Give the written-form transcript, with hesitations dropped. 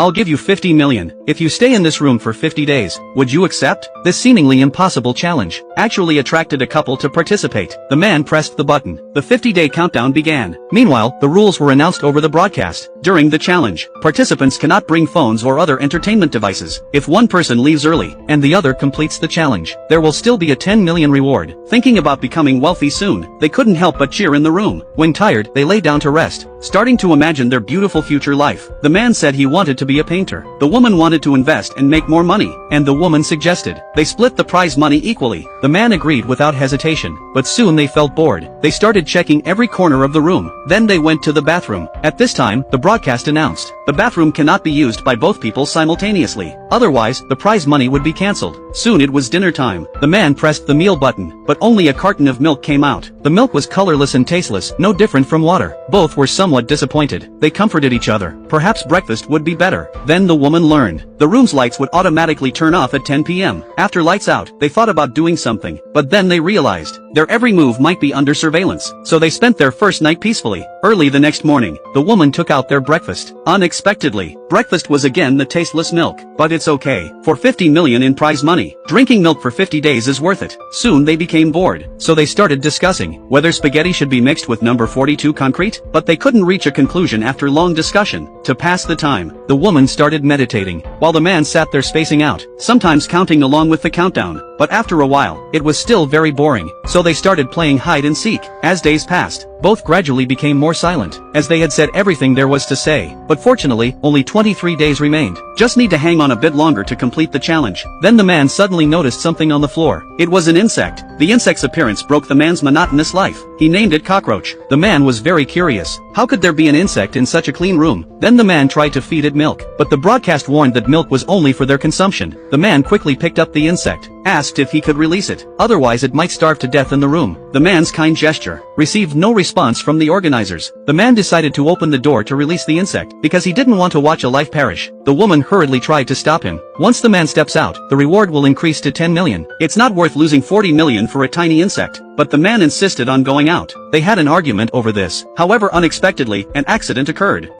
I'll give you 50 million if you stay in this room for 50 days. Would you accept? This seemingly impossible challenge actually attracted a couple to participate. The man pressed the button. The 50-day countdown began. Meanwhile, the rules were announced over the broadcast. During the challenge, participants cannot bring phones or other entertainment devices. If one person leaves early and the other completes the challenge, there will still be a 10 million reward. Thinking about becoming wealthy soon, they couldn't help but cheer in the room. When tired, they lay down to rest, starting to imagine their beautiful future life. The man said he wanted to be a painter. The woman wanted to invest and make more money, and the woman suggested they split the prize money equally. The man agreed without hesitation, but soon they felt bored. They started checking every corner of the room. Then they went to the bathroom. At this time, the broadcast announced, the bathroom cannot be used by both people simultaneously. Otherwise, the prize money would be cancelled. Soon it was dinner time. The man pressed the meal button, but only a carton of milk came out. The milk was colorless and tasteless, no different from water. Both were somewhat disappointed. They comforted each other. Perhaps breakfast would be better. Then the woman learned. The room's lights would automatically turn off at 10 p.m. After lights out, they thought about doing something, but then they realized their every move might be under surveillance, so they spent their first night peacefully. Early the next morning, the woman took out their breakfast. Unexpectedly, breakfast was again the tasteless milk. But it's okay. For 50 million in prize money, drinking milk for 50 days is worth it. Soon they became bored, so they started discussing whether spaghetti should be mixed with number 42 concrete, but they couldn't reach a conclusion after long discussion. To pass the time, the woman started meditating, while the man sat there spacing out, sometimes counting along with the countdown. But after a while, it was still very boring, so they started playing hide and seek. As days passed, both gradually became more silent, as they had said everything there was to say. But fortunately, only 23 days remained. Just need to hang on a bit longer to complete the challenge. Then the man suddenly noticed something on the floor. It was an insect. The insect's appearance broke the man's monotonous life. He named it Cockroach. The man was very curious. How could there be an insect in such a clean room? Then the man tried to feed it milk, but the broadcast warned that milk was only for their consumption. The man quickly picked up the insect, asked if he could release it, otherwise it might starve to death in the room. The man's kind gesture received no response from the organizers. The man decided to open the door to release the insect, because he didn't want to watch a life perish. The woman hurriedly tried to stop him. Once the man steps out, the reward will increase to 10 million. It's not worth losing 40 million for a tiny insect. But the man insisted on going out. They had an argument over this. However, unexpectedly, an accident occurred.